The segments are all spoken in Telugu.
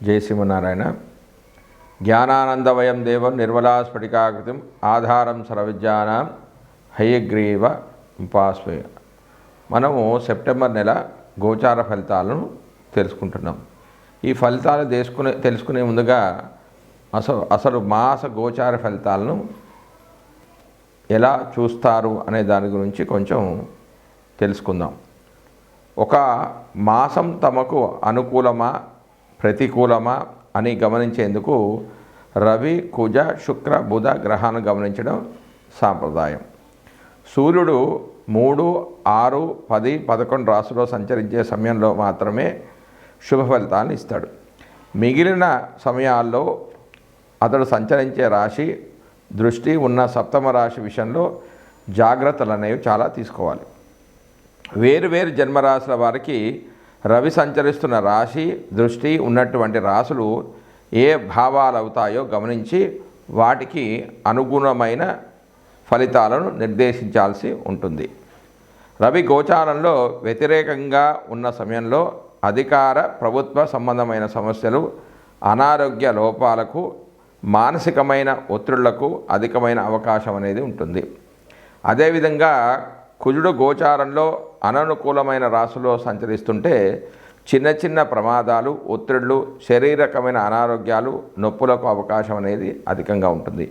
జై శ్రీమన్నారాయణ. జ్ఞానానందమయం దేవం నిర్మలాస్ఫటికాకృతిం ఆధారం సర్వవిద్యానాం హయగ్రీవ ఉపాస్మయ. మనము సెప్టెంబర్ నెల గోచార ఫలితాలను తెలుసుకుంటున్నాం. ఈ ఫలితాలు తెలుసుకునే ముందుగా అసలు మాస గోచార ఫలితాలను ఎలా చూస్తారు అనే దాని గురించి కొంచెం తెలుసుకుందాం. ఒక మాసం తమకు అనుకూలమా ప్రతికూలమా అని గమనించేందుకు రవి, కుజ, శుక్ర, బుధ గ్రహాలను గమనించడం సాంప్రదాయం. సూర్యుడు 3, 6, 10, 11 రాశుల్లో సంచరించే సమయంలో మాత్రమే శుభ ఫలితాలను ఇస్తాడు. మిగిలిన సమయాల్లో అతడు సంచరించే రాశి దృష్టి ఉన్న సప్తమ రాశి విషయంలో జాగ్రత్తలు అనేవి చాలా తీసుకోవాలి. వేరువేరు జన్మరాశుల వారికి రవి సంచరిస్తున్న రాశి దృష్టి ఉన్నటువంటి రాశులు ఏ భావాలు అవుతాయో గమనించి వాటికి అనుగుణమైన ఫలితాలను నిర్దేశించాల్సి ఉంటుంది. రవి గోచారంలో వ్యతిరేకంగా ఉన్న సమయంలో అధికార ప్రభుత్వ సంబంధమైన సమస్యలు, అనారోగ్య లోపాలకు, మానసికమైన ఒత్తిళ్లకు అధికమైన అవకాశం అనేది ఉంటుంది. అదేవిధంగా కుజుడు గోచారంలో అననుకూలమైన రాశిలో సంచరిస్తుంటే చిన్న చిన్న ప్రమాదాలు, ఒత్తిళ్లు, శారీరకమైన అనారోగ్యాలు, నొప్పులకు అవకాశం అనేది అధికంగా ఉంటుంది.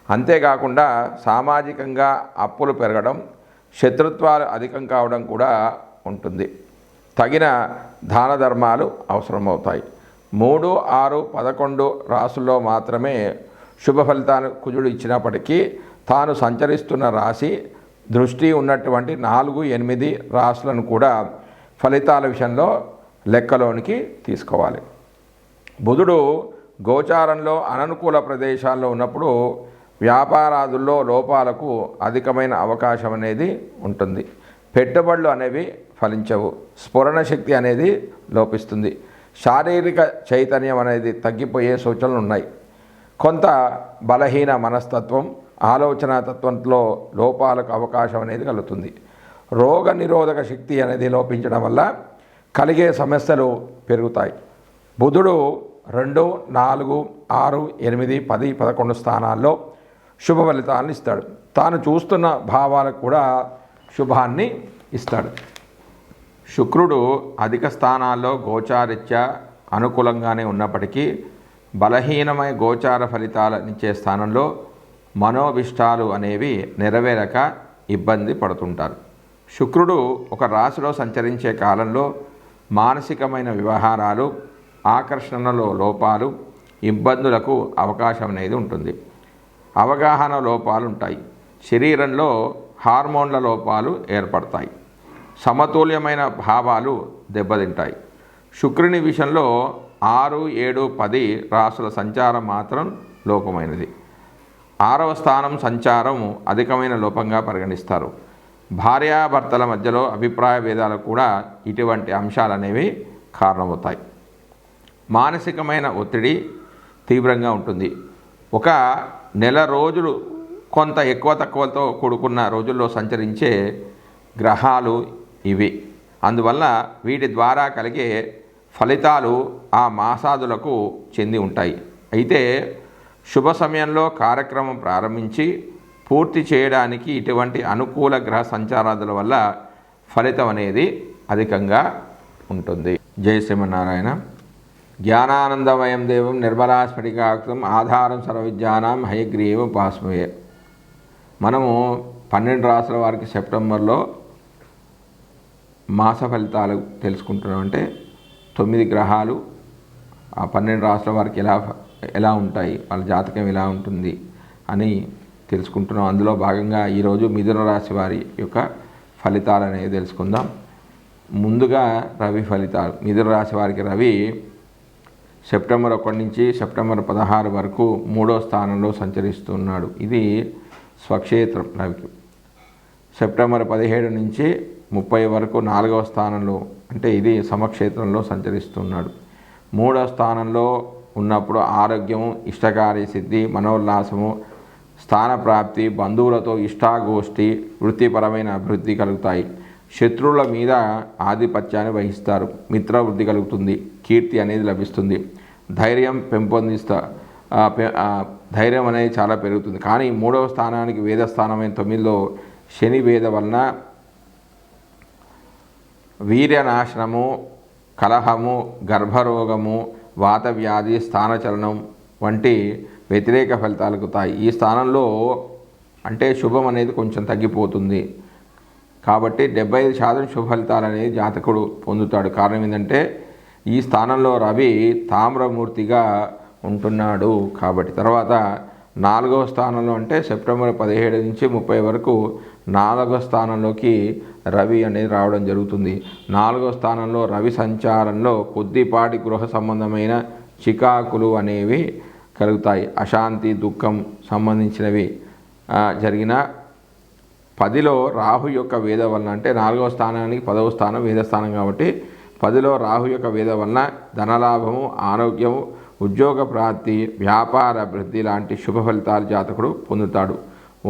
అంతేకాకుండా సామాజికంగా అప్పులు పెరగడం, శత్రుత్వాలు అధికం కావడం కూడా ఉంటుంది. తగిన దాన ధర్మాలు అవసరమవుతాయి. 3, 6, 11 రాశుల్లో మాత్రమే శుభ ఫలితాలు కుజుడు ఇచ్చినప్పటికీ తాను సంచరిస్తున్న రాశి దృష్టి ఉన్నటువంటి 4, 8 రాశులను కూడా ఫలితాల విషయంలో లెక్కలోనికి తీసుకోవాలి. బుధుడు గోచారంలో అననుకూల ప్రదేశాల్లో ఉన్నప్పుడు వ్యాపారాదుల్లో లోపాలకు అధికమైన అవకాశం అనేది ఉంటుంది. పెట్టుబడులు అనేవి ఫలించవు. స్ఫురణ శక్తి అనేది లోపిస్తుంది. శారీరక చైతన్యం అనేది తగ్గిపోయే సూచనలు ఉన్నాయి. కొంత బలహీన మనస్తత్వం, ఆలోచన తత్వంలో లోపాలకు అవకాశం అనేది కలుగుతుంది. రోగ నిరోధక శక్తి అనేది లోపించడం వల్ల కలిగే సమస్యలు పెరుగుతాయి. బుధుడు 2, 4, 6, 8, 10, 11 స్థానాల్లో శుభ ఫలితాలను ఇస్తాడు. తాను చూస్తున్న భావాలకు కూడా శుభాన్ని ఇస్తాడు. శుక్రుడు అధిక స్థానాల్లో గోచారిత్యా అనుకూలంగానే ఉన్నప్పటికీ బలహీనమైన గోచార ఫలితాలనిచ్చే స్థానంలో మనోభిష్టాలు అనేవి నెరవేరక ఇబ్బంది పడుతుంటారు. శుక్రుడు ఒక రాశిలో సంచరించే కాలంలో మానసికమైన వ్యవహారాలు, ఆకర్షణలో లోపాలు, ఇబ్బందులకు అవకాశం అనేది ఉంటుంది. అవగాహన లోపాలు ఉంటాయి. శరీరంలో హార్మోన్ల లోపాలు ఏర్పడతాయి. సమతుల్యమైన భావాలు దెబ్బతింటాయి. శుక్రుని విషయంలో 6, 7, 10 రాశుల సంచారం మాత్రం లోపమైనది. 6వ స్థానం సంచారం అధికమైన లోపంగా పరిగణిస్తారు. భార్యాభర్తల మధ్యలో అభిప్రాయ భేదాలకు కూడా ఇటువంటి అంశాలు అనేవి కారణమవుతాయి. మానసికమైన ఒత్తిడి తీవ్రంగా ఉంటుంది. ఒక నెల రోజులు కొంత ఎక్కువ తక్కువతో కూడుకున్న రోజుల్లో సంచరించే గ్రహాలు ఇవి. అందువల్ల వీటి ద్వారా కలిగే ఫలితాలు ఆ మాసాదులకు చెంది ఉంటాయి. అయితే శుభ సమయంలో కార్యక్రమం ప్రారంభించి పూర్తి చేయడానికి ఇటువంటి అనుకూల గ్రహ సంచారాదుల వల్ల ఫలితం అనేది అధికంగా ఉంటుంది. జై శ్రీమన్నారాయణ. జ్ఞానానందమయం దేవం నిర్మలాస్ఫటికాకృతిం ఆధారం సర్వవిద్యానాం హయగ్రీవ ఉపాస్మయే. మనము 12 రాశుల వారికి సెప్టెంబర్లో మాస ఫలితాలు తెలుసుకుంటున్నాం. అంటే 9 గ్రహాలు ఆ 12 రాశుల వారికి ఎలా ఉంటాయి, వాళ్ళ జాతకం ఎలా ఉంటుంది అని తెలుసుకుంటున్నాం. అందులో భాగంగా ఈరోజు మిథున రాశి వారి యొక్క ఫలితాలు అనేవి తెలుసుకుందాం. ముందుగా రవి ఫలితాలు. మిథున రాశి వారికి రవి సెప్టెంబర్ 1 నుంచి సెప్టెంబర్ 16 వరకు 3వ స్థానంలో సంచరిస్తున్నాడు. ఇది స్వక్షేత్రం రవికి. సెప్టెంబర్ 17 నుంచి 30 వరకు 4వ స్థానంలో, అంటే ఇది సమక్షేత్రంలో సంచరిస్తున్నాడు. 3వ స్థానంలో ఉన్నప్పుడు ఆరోగ్యము, ఇష్టకార్య సిద్ధి, మనోల్లాసము, స్థానప్రాప్తి, బంధువులతో ఇష్టాగోష్ఠి, వృత్తిపరమైన అభివృద్ధి కలుగుతాయి. శత్రువుల మీద ఆధిపత్యాన్ని వహిస్తారు. మిత్రవృద్ధి కలుగుతుంది. కీర్తి అనేది లభిస్తుంది. ధైర్యం ధైర్యం అనేది చాలా పెరుగుతుంది. కానీ 3వ స్థానానికి వేదస్థానమైన 9లో శని వేద వలన వీర్యనాశనము, కలహము, గర్భరోగము, వాతవ్యాధి, స్థానచలనం వంటి వ్యతిరేక ఫలితాలు కలుగుతాయి. ఈ స్థానంలో అంటే శుభం అనేది కొంచెం తగ్గిపోతుంది. కాబట్టి 75% శుభ ఫలితాలు అనేది జాతకుడు పొందుతాడు. కారణం ఏంటంటే ఈ స్థానంలో రవి తామ్రమూర్తిగా ఉంటున్నాడు. కాబట్టి తర్వాత 4వ స్థానంలో అంటే సెప్టెంబర్ 17 నుంచి 30 వరకు 4వ స్థానంలోకి రవి అనేది రావడం జరుగుతుంది. 4వ స్థానంలో రవి సంచారంలో కొద్దిపాటి గృహ సంబంధమైన చికాకులు అనేవి కలుగుతాయి. అశాంతి, దుఃఖం సంబంధించినవి జరిగిన 10లో రాహు యొక్క వేద వలన అంటే 4వ స్థానానికి 10వ స్థానం వేదస్థానం కాబట్టి 10లో రాహు యొక్క వేద వలన ధనలాభము, ఆరోగ్యము, ఉద్యోగ ప్రాప్తి, వ్యాపార అభివృద్ధి లాంటి శుభ ఫలితాలు జాతకుడు పొందుతాడు.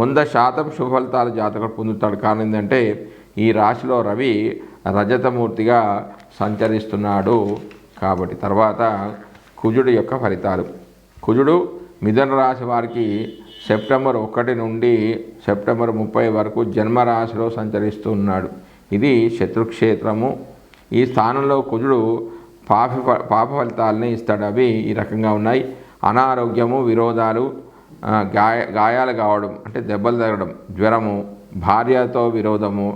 100% శుభ ఫలితాలు జాతకుడు పొందుతాడు. కారణం ఏంటంటే ఈ రాశిలో రవి రజతమూర్తిగా సంచరిస్తున్నాడు. కాబట్టి తర్వాత కుజుడు యొక్క ఫలితాలు. కుజుడు మిథున రాశి వారికి సెప్టెంబర్ 1 నుండి సెప్టెంబర్ 30 వరకు జన్మరాశిలో సంచరిస్తూ ఉన్నాడు. ఇది శత్రుక్షేత్రము. ఈ స్థానంలో కుజుడు పాప ఫలితాలని ఇస్తాడు. అవి ఈ రకంగా ఉన్నాయి: అనారోగ్యము, విరోధాలు, గాయాలు కావడం అంటే దెబ్బలు తగలడం, జ్వరము, భార్యతో విరోధము,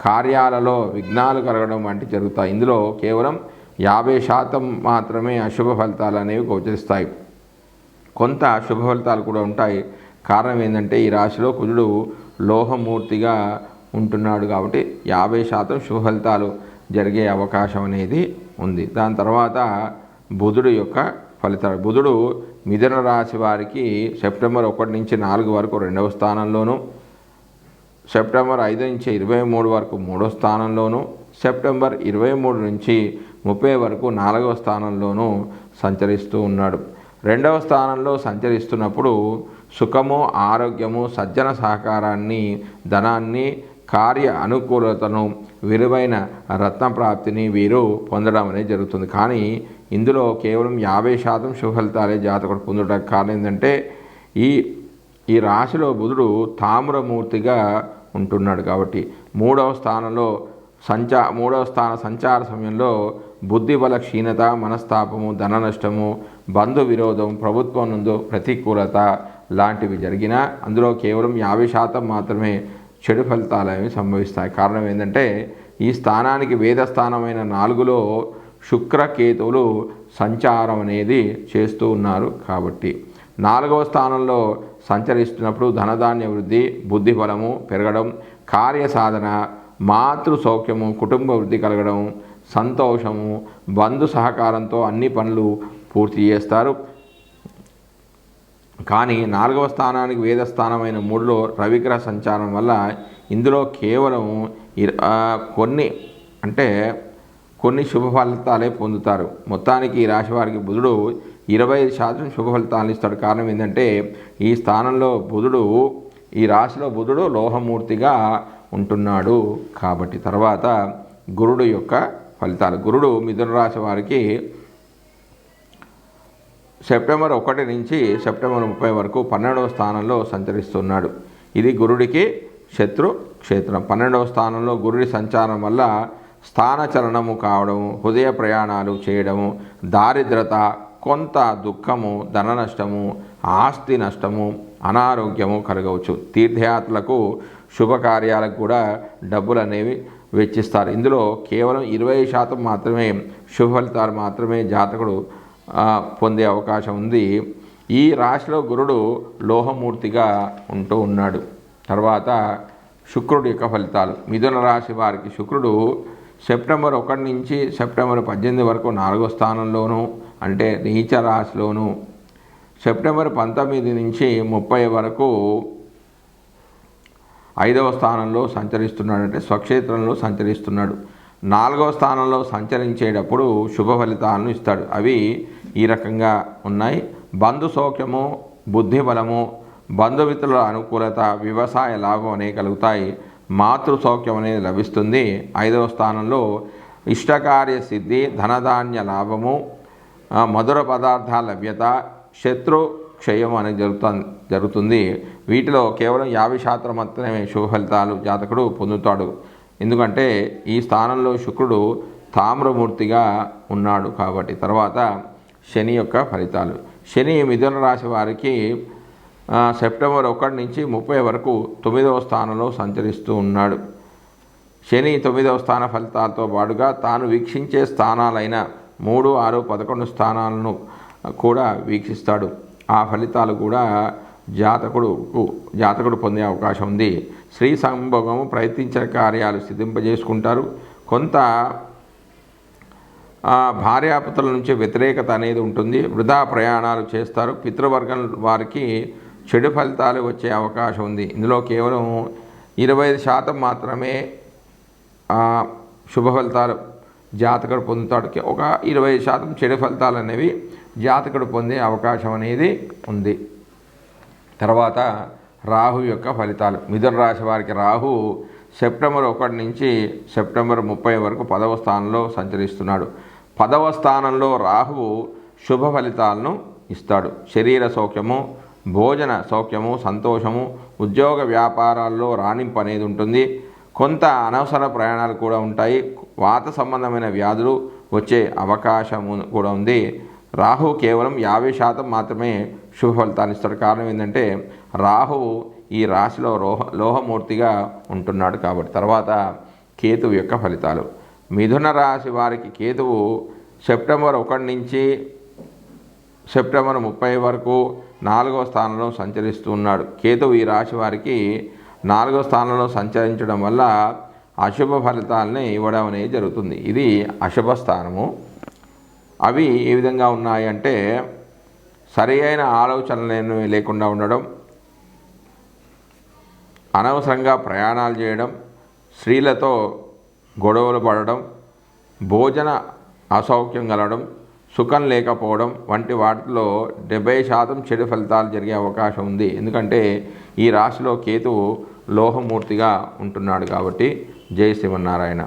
కార్యాలలో విఘ్నాలు కలగడం వంటి జరుగుతాయి. ఇందులో కేవలం 50% మాత్రమే అశుభ ఫలితాలు అనేవి గోచరిస్తాయి. కొంత శుభ ఫలితాలు కూడా ఉంటాయి. కారణం ఏంటంటే ఈ రాశిలో కుజుడు లోహమూర్తిగా ఉంటున్నాడు కాబట్టి 50% శుభ ఫలితాలు జరిగే అవకాశం అనేది ఉంది. దాని తర్వాత బుధుడు యొక్క ఫలితాలు. బుధుడు మిథున రాశి వారికి సెప్టెంబర్ 1 నుంచి 4 వరకు 2వ స్థానంలోను, సెప్టెంబర్ 5 నుంచి 23 వరకు 3వ స్థానంలోను, సెప్టెంబర్ 23 నుంచి 30 వరకు 4వ స్థానంలోనూ సంచరిస్తూ ఉన్నాడు. 2వ స్థానంలో సంచరిస్తున్నప్పుడు సుఖము, ఆరోగ్యము, సజ్జన సహకారాన్ని, ధనాన్ని, కార్య అనుకూలతను, విలువైన రత్న ప్రాప్తిని వీరు పొందడం అనేది జరుగుతుంది. కానీ ఇందులో కేవలం 50% శుభ ఫలితాలే జాతకుడు పొందడానికి కారణం ఏంటంటే ఈ రాశిలో బుధుడు తామ్రమూర్తిగా ఉంటున్నాడు. కాబట్టి 3వ స్థానంలో మూడవ స్థాన సంచార సమయంలో బుద్ధిబల క్షీణత, మనస్తాపము, ధన నష్టము, బంధు విరోధం, ప్రభుత్వం నందు ప్రతికూలత లాంటివి జరిగినా అందులో కేవలం 50% మాత్రమే చెడు ఫలితాలు అనేవి సంభవిస్తాయి. కారణం ఏంటంటే ఈ స్థానానికి వేదస్థానమైన 4లో శుక్రకేతువులు సంచారం అనేది చేస్తూ ఉన్నారు. కాబట్టి 4వ స్థానంలో సంచరిస్తున్నప్పుడు ధనధాన్య వృద్ధి, బుద్ధి బలము పెరగడం, కార్యసాధన, మాతృ సౌఖ్యము, కుటుంబ వృద్ధి కలగడం, సంతోషము, బంధు సహకారంతో అన్ని పనులు పూర్తి చేస్తారు. కానీ 4వ స్థానానికి వేదస్థానమైన 3లో రవిగ్రహ సంచారం వల్ల ఇందులో కేవలం కొన్ని శుభ ఫలితాలే పొందుతారు. మొత్తానికి ఈ రాశి వారికి బుధుడు 25% శుభ ఫలితాలను ఇస్తాడు. కారణం ఏంటంటే ఈ స్థానంలో ఈ రాశిలో బుధుడు లోహమూర్తిగా ఉంటున్నాడు. కాబట్టి తర్వాత గురుడు యొక్క ఫలితాలు. గురుడు మిథున రాశి వారికి సెప్టెంబర్ 1 నుంచి సెప్టెంబర్ 30 వరకు 12వ స్థానంలో సంచరిస్తున్నాడు. ఇది గురుడికి శత్రు క్షేత్రం. 12వ స్థానంలో గురుడి సంచారం వల్ల స్థానచలనము కావడము, హృదయ ప్రయాణాలు చేయడము, దారిద్రత, కొంత దుఃఖము, ధన నష్టము, ఆస్తి నష్టము, అనారోగ్యము కలగవచ్చు. తీర్థయాత్రలకు, శుభకార్యాలకు కూడా డబ్బులు అనేవి వెచ్చిస్తారు. ఇందులో కేవలం 20% మాత్రమే శుభ ఫలితాలు మాత్రమే జాతకుడు పొందే అవకాశం ఉంది. ఈ రాశిలో గురుడు లోహమూర్తిగా ఉంటూ ఉన్నాడు. తర్వాత శుక్రుడి యొక్క ఫలితాలు. మిథున రాశి వారికి శుక్రుడు సెప్టెంబర్ 1 నుంచి సెప్టెంబర్ 18 వరకు 4వ స్థానంలోను అంటే నీచ రాశిలోను, సెప్టెంబర్ 19 నుంచి 30 వరకు 5వ స్థానంలో సంచరిస్తున్నాడు అంటే స్వక్షేత్రంలో సంచరిస్తున్నాడు. 4వ స్థానంలో సంచరించేటప్పుడు శుభ ఫలితాలను ఇస్తాడు. అవి ఈ రకంగా ఉన్నాయి: బంధు సౌఖ్యము, బుద్ధి బలము, బంధుమిత్రుల అనుకూలత, వ్యవసాయ లాభం అనేవి కలుగుతాయి. మాతృ సౌఖ్యం అనేది లభిస్తుంది. 5వ స్థానంలో ఇష్టకార్య సిద్ధి, ధనధాన్య లాభము, మధుర పదార్థాల లభ్యత, శత్రు క్షయం అనేది జరుగుతుంది. వీటిలో కేవలం 50% మాత్రమే శుభ ఫలితాలు జాతకుడు పొందుతాడు. ఎందుకంటే ఈ స్థానంలో శుక్రుడు తామ్రమూర్తిగా ఉన్నాడు కాబట్టి. తర్వాత శని యొక్క ఫలితాలు. శని మిథున రాశి వారికి సెప్టెంబర్ 1 నుంచి 30 వరకు 9వ స్థానంలో సంచరిస్తూ ఉన్నాడు. శని 9వ స్థాన ఫలితాలతో పాటుగా తాను వీక్షించే స్థానాలైన 3, 6, 11 స్థానాలను కూడా వీక్షిస్తాడు. ఆ ఫలితాలు కూడా జాతకుడు పొందే అవకాశం ఉంది. స్త్రీ సంభోగము ప్రయత్నించిన కార్యాలు సిద్ధింపజేసుకుంటారు. కొంత భార్యాపుత్రుల నుంచి వ్యతిరేకత అనేది ఉంటుంది. వృధా ప్రయాణాలు చేస్తారు. పితృవర్గం వారికి చెడు ఫలితాలు వచ్చే అవకాశం ఉంది. ఇందులో కేవలం 25% మాత్రమే శుభ ఫలితాలు జాతకుడు పొందుతాడు. ఒక 20% చెడు ఫలితాలు అనేవి జాతకుడు పొందే అవకాశం అనేది ఉంది. తర్వాత రాహు యొక్క ఫలితాలు. మిథున రాశి వారికి రాహు సెప్టెంబర్ 1 నుంచి సెప్టెంబర్ 30 వరకు 10వ స్థానంలో సంచరిస్తున్నాడు. 10వ స్థానంలో రాహువు శుభ ఫలితాలను ఇస్తాడు. శరీర సౌఖ్యము, భోజన సౌఖ్యము, సంతోషము, ఉద్యోగ వ్యాపారాల్లో రాణింపు అనేది ఉంటుంది. కొంత అనవసర ప్రయాణాలు కూడా ఉంటాయి. వాత సంబంధమైన వ్యాధులు వచ్చే అవకాశము కూడా ఉంది. రాహు కేవలం 50% మాత్రమే శుభ ఫలితాన్ని ఇస్తాడు. కారణం ఏంటంటే రాహువు ఈ రాశిలో లోహమూర్తిగా ఉంటున్నాడు కాబట్టి. తర్వాత కేతువు యొక్క ఫలితాలు. మిథున రాశి వారికి కేతువు సెప్టెంబర్ 1 నుంచి సెప్టెంబర్ 30 వరకు 4వ స్థానంలో సంచరిస్తూ ఉన్నాడు. కేతువు ఈ రాశి వారికి 4వ స్థానంలో సంచరించడం వల్ల అశుభ ఫలితాలని ఇవ్వడం అనేది జరుగుతుంది. ఇది అశుభ స్థానము. అవి ఏ విధంగా ఉన్నాయంటే సరి అయిన ఆలోచనలు లేకుండా ఉండడం, అనవసరంగా ప్రయాణాలు చేయడం, స్త్రీలతో గొడవలు పడడం, భోజన అసౌఖ్యం కలగడం, సుఖం లేకపోవడం వంటి వాటిలో 70% చెడు ఫలితాలు జరిగే అవకాశం ఉంది. ఎందుకంటే ఈ రాశిలో కేతువు లోహమూర్తిగా ఉంటున్నాడు కాబట్టి. జై శ్రీమన్నారాయణ.